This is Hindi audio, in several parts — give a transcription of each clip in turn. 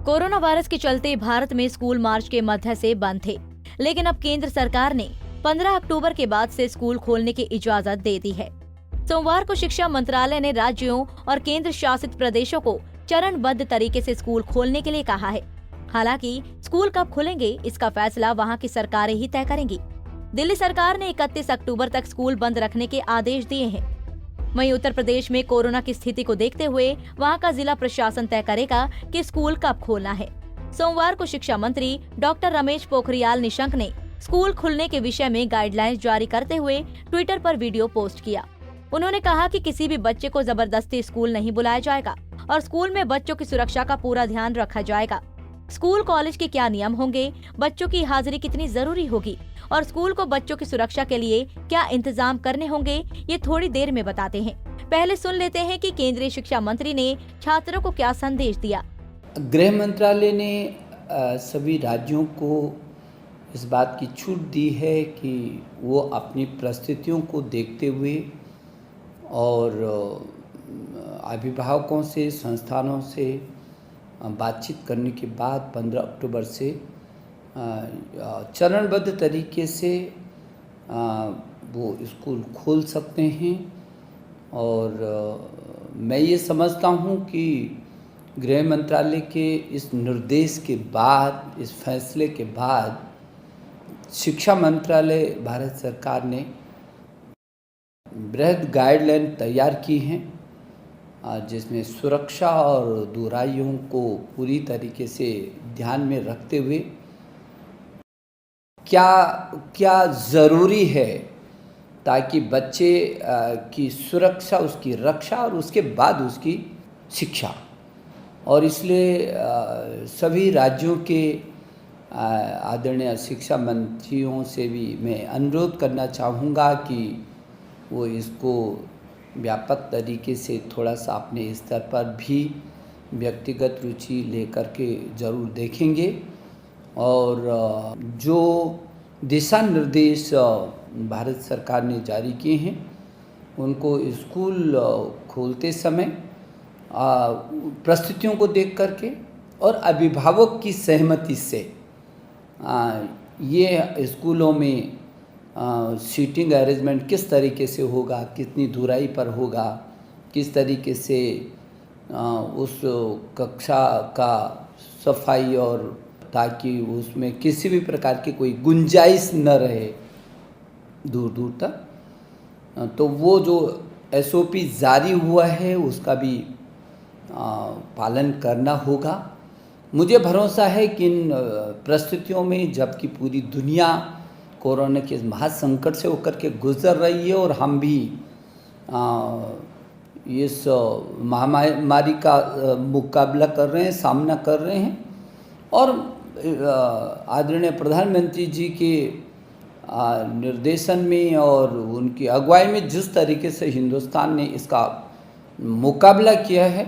कोरोना वायरस के चलते भारत में स्कूल मार्च के मध्य से बंद थे, लेकिन अब केंद्र सरकार ने 15 अक्टूबर के बाद से स्कूल खोलने की इजाजत दे दी है। सोमवार को शिक्षा मंत्रालय ने राज्यों और केंद्र शासित प्रदेशों को चरणबद्ध तरीके से स्कूल खोलने के लिए कहा है। हालांकि स्कूल कब खुलेंगे इसका फैसला वहां की सरकारें ही तय करेंगी। दिल्ली सरकार ने 31 अक्टूबर तक स्कूल बंद रखने के आदेश दिए हैं। वहीं उत्तर प्रदेश में कोरोना की स्थिति को देखते हुए वहां का जिला प्रशासन तय करेगा कि स्कूल कब खोलना है। सोमवार को शिक्षा मंत्री डॉक्टर रमेश पोखरियाल निशंक ने स्कूल खुलने के विषय में गाइडलाइंस जारी करते हुए ट्विटर पर वीडियो पोस्ट किया। उन्होंने कहा कि किसी भी बच्चे को जबरदस्ती स्कूल नहीं बुलाया जाएगा और स्कूल में बच्चों की सुरक्षा का पूरा ध्यान रखा जाएगा। स्कूल कॉलेज के क्या नियम होंगे, बच्चों की हाजिरी कितनी जरूरी होगी और स्कूल को बच्चों की सुरक्षा के लिए क्या इंतजाम करने होंगे, ये थोड़ी देर में बताते हैं। पहले सुन लेते हैं कि केंद्रीय शिक्षा मंत्री ने छात्रों को क्या संदेश दिया। गृह मंत्रालय ने सभी राज्यों को इस बात की छूट दी है कि वो अपनी परिस्थितियों को देखते हुए और अभिभावकों से, संस्थानों से बातचीत करने के बाद 15 अक्टूबर से चरणबद्ध तरीके से वो स्कूल खोल सकते हैं। और मैं ये समझता हूँ कि गृह मंत्रालय के इस निर्देश के बाद, इस फैसले के बाद शिक्षा मंत्रालय भारत सरकार ने बृहद गाइडलाइन तैयार की हैं, जिसमें सुरक्षा और दूरियों को पूरी तरीके से ध्यान में रखते हुए क्या क्या ज़रूरी है ताकि बच्चे की सुरक्षा, उसकी रक्षा और उसके बाद उसकी शिक्षा। और इसलिए सभी राज्यों के आदरणीय शिक्षा मंत्रियों से भी मैं अनुरोध करना चाहूँगा कि वो इसको व्यापक तरीके से थोड़ा सा अपने स्तर पर भी व्यक्तिगत रुचि लेकर के ज़रूर देखेंगे। और जो दिशा निर्देश भारत सरकार ने जारी किए हैं उनको स्कूल खोलते समय परिस्थितियों को देख करके और अभिभावक की सहमति से ये स्कूलों में सीटिंग अरेंजमेंट किस तरीके से होगा, कितनी दूरी पर होगा, किस तरीके से उस कक्षा का सफाई और ताकि उसमें किसी भी प्रकार की कोई गुंजाइश न रहे दूर दूर तक। तो वो जो SOP जारी हुआ है उसका भी पालन करना होगा। मुझे भरोसा है कि इन परिस्थितियों में जबकि पूरी दुनिया कोरोना के महासंकट से होकर के गुजर रही है और हम भी इस महामारी का मुकाबला कर रहे हैं, सामना कर रहे हैं। और आदरणीय प्रधानमंत्री जी के निर्देशन में और उनकी अगुवाई में जिस तरीके से हिंदुस्तान ने इसका मुकाबला किया है,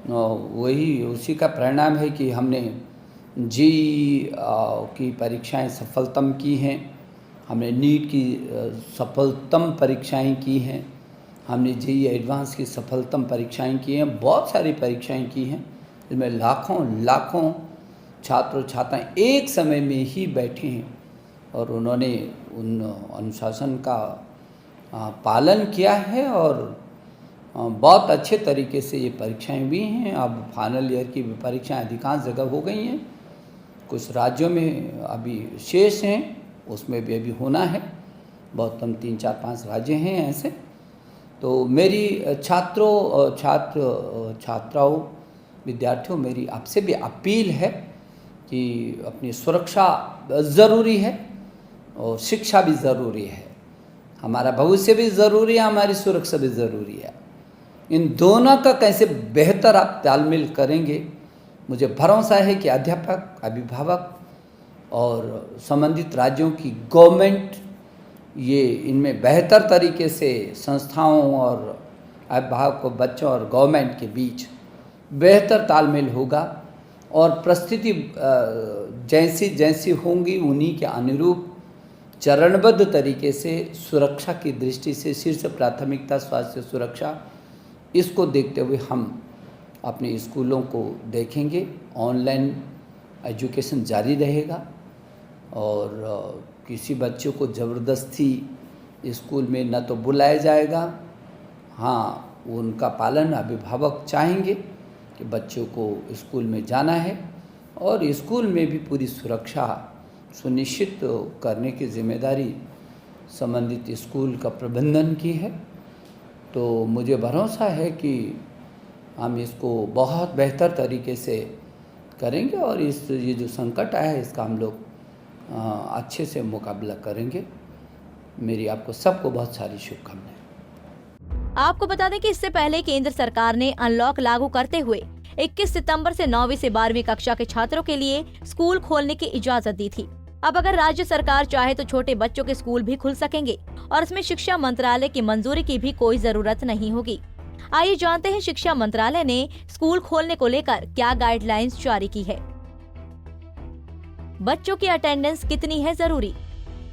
वही उसी का परिणाम है कि हमने JEE की परीक्षाएं सफलतम की हैं, हमने नीट की सफलतम परीक्षाएं की हैं, हमने JEE एडवांस की सफलतम परीक्षाएं की हैं, बहुत सारी परीक्षाएं की हैं। इसमें लाखों छात्र छात्राएं एक समय में ही बैठे हैं और उन्होंने उन अनुशासन का पालन किया है और बहुत अच्छे तरीके से ये परीक्षाएं भी हैं। अब फाइनल ईयर की परीक्षाएं अधिकांश जगह हो गई हैं, कुछ राज्यों में अभी शेष हैं, उसमें भी अभी होना है। बहुत कम 3-4-5 राज्य हैं ऐसे। तो मेरी छात्राओं विद्यार्थियों मेरी आपसे भी अपील है कि अपनी सुरक्षा ज़रूरी है और शिक्षा भी ज़रूरी है। हमारा भविष्य भी ज़रूरी है, हमारी सुरक्षा भी ज़रूरी है। इन दोनों का कैसे बेहतर आप तालमेल करेंगे, मुझे भरोसा है कि अध्यापक, अभिभावक और संबंधित राज्यों की गवर्नमेंट ये इनमें बेहतर तरीके से संस्थाओं और अभिभावकों, बच्चों और गवर्नमेंट के बीच बेहतर तालमेल होगा और परिस्थिति जैसी होंगी उन्हीं के अनुरूप चरणबद्ध तरीके से सुरक्षा की दृष्टि से शीर्ष प्राथमिकता स्वास्थ्य सुरक्षा, इसको देखते हुए हम अपने स्कूलों को देखेंगे। ऑनलाइन एजुकेशन जारी रहेगा और किसी बच्चे को ज़बरदस्ती स्कूल में न तो बुलाया जाएगा, हाँ उनका पालन अभिभावक चाहेंगे कि बच्चों को स्कूल में जाना है और स्कूल में भी पूरी सुरक्षा सुनिश्चित करने की जिम्मेदारी संबंधित स्कूल का प्रबंधन की है। तो मुझे भरोसा है कि हम इसको बहुत बेहतर तरीके से करेंगे और ये जो संकट आया है इसका हम लोग अच्छे से मुकाबला करेंगे। मेरी आपको सबको बहुत सारी शुभकामनाएं। आपको बता दें कि इससे पहले केंद्र सरकार ने अनलॉक लागू करते हुए 21 सितंबर से 9वीं से 12वीं कक्षा के छात्रों के लिए स्कूल खोलने की इजाजत दी थी। अब अगर राज्य सरकार चाहे तो छोटे बच्चों के स्कूल भी खुल सकेंगे और इसमें शिक्षा मंत्रालय की मंजूरी की भी कोई जरूरत नहीं होगी। आइए जानते हैं शिक्षा मंत्रालय ने स्कूल खोलने को लेकर क्या गाइडलाइंस जारी की है। बच्चों की अटेंडेंस कितनी है जरूरी?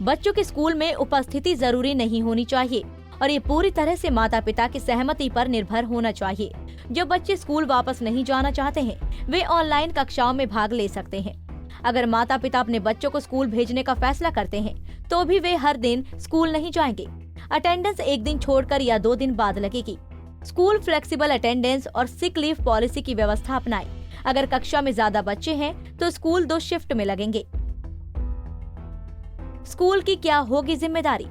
बच्चों की स्कूल में उपस्थिति जरूरी नहीं होनी चाहिए और ये पूरी तरह से माता पिता की सहमति पर निर्भर होना चाहिए। जो बच्चे स्कूल वापस नहीं जाना चाहते हैं वे ऑनलाइन कक्षाओं में भाग ले सकते हैं। अगर माता पिता अपने बच्चों को स्कूल भेजने का फैसला करते हैं तो भी वे हर दिन स्कूल नहीं जाएंगे। अटेंडेंस एक दिन छोड़कर या 2 दिन बाद लगेगी। स्कूल फ्लेक्सिबल अटेंडेंस और सिक लीव पॉलिसी की व्यवस्था अपनाए। अगर कक्षा में ज्यादा बच्चे हैं तो स्कूल 2 शिफ्ट में लगेंगे। स्कूल की क्या होगी जिम्मेदारी?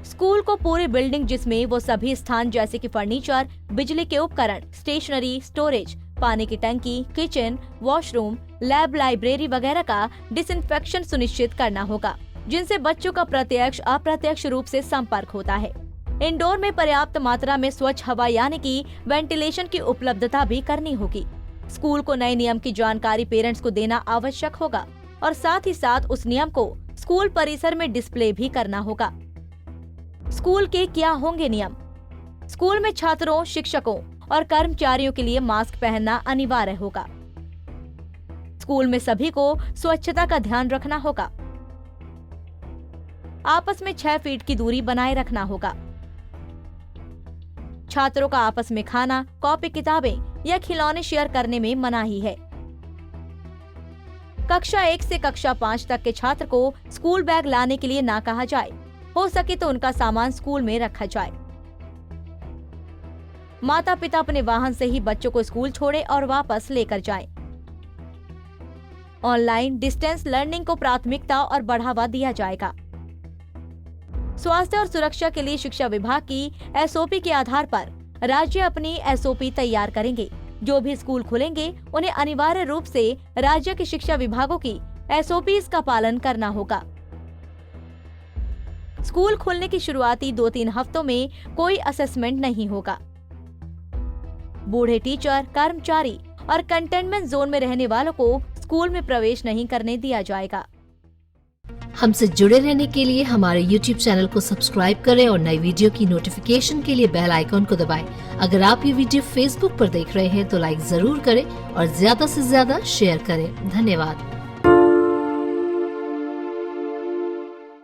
स्कूल को पूरी बिल्डिंग जिसमें वो सभी स्थान जैसे कि फर्नीचर, बिजली के उपकरण, स्टेशनरी, स्टोरेज, पानी की टंकी, किचन, वॉशरूम, लैब, लाइब्रेरी वगैरह का डिसइंफेक्शन सुनिश्चित करना होगा, जिनसे बच्चों का प्रत्यक्ष अप्रत्यक्ष रूप से संपर्क होता है। इंडोर में पर्याप्त मात्रा में स्वच्छ हवा यानी कि वेंटिलेशन की उपलब्धता भी करनी होगी। स्कूल को नए नियम की जानकारी पेरेंट्स को देना आवश्यक होगा और साथ ही साथ उस नियम को स्कूल परिसर में डिस्प्ले भी करना होगा। स्कूल के क्या होंगे नियम? स्कूल में छात्रों, शिक्षकों और कर्मचारियों के लिए मास्क पहनना अनिवार्य होगा। स्कूल में सभी को स्वच्छता का ध्यान रखना होगा। आपस में 6 फीट की दूरी बनाए रखना होगा। छात्रों का आपस में खाना, कॉपी किताबें या खिलौने शेयर करने में मनाही है। कक्षा 1 से कक्षा 5 तक के छात्र को स्कूल बैग लाने के लिए ना कहा जाए। हो सके तो उनका सामान स्कूल में रखा जाए। माता पिता अपने वाहन से ही बच्चों को स्कूल छोड़े और वापस लेकर जाएं। ऑनलाइन डिस्टेंस लर्निंग को प्राथमिकता और बढ़ावा दिया जाएगा। स्वास्थ्य और सुरक्षा के लिए शिक्षा विभाग की एसओपी के आधार पर राज्य अपनी एसओपी तैयार करेंगे। जो भी स्कूल खुलेंगे उन्हें अनिवार्य रूप से राज्य के शिक्षा विभागों की एसओपीज का पालन करना होगा। स्कूल खुलने की शुरुआती 2-3 हफ्तों में कोई असेसमेंट नहीं होगा। बूढ़े टीचर, कर्मचारी और कंटेनमेंट जोन में रहने वालों को स्कूल में प्रवेश नहीं करने दिया जाएगा। हमसे जुड़े रहने के लिए हमारे YouTube चैनल को सब्सक्राइब करें और नई वीडियो की नोटिफिकेशन के लिए बेल आइकॉन को दबाएं। अगर आप ये वीडियो Facebook पर देख रहे हैं तो लाइक जरूर करें और ज्यादा से ज्यादा शेयर करें। धन्यवाद।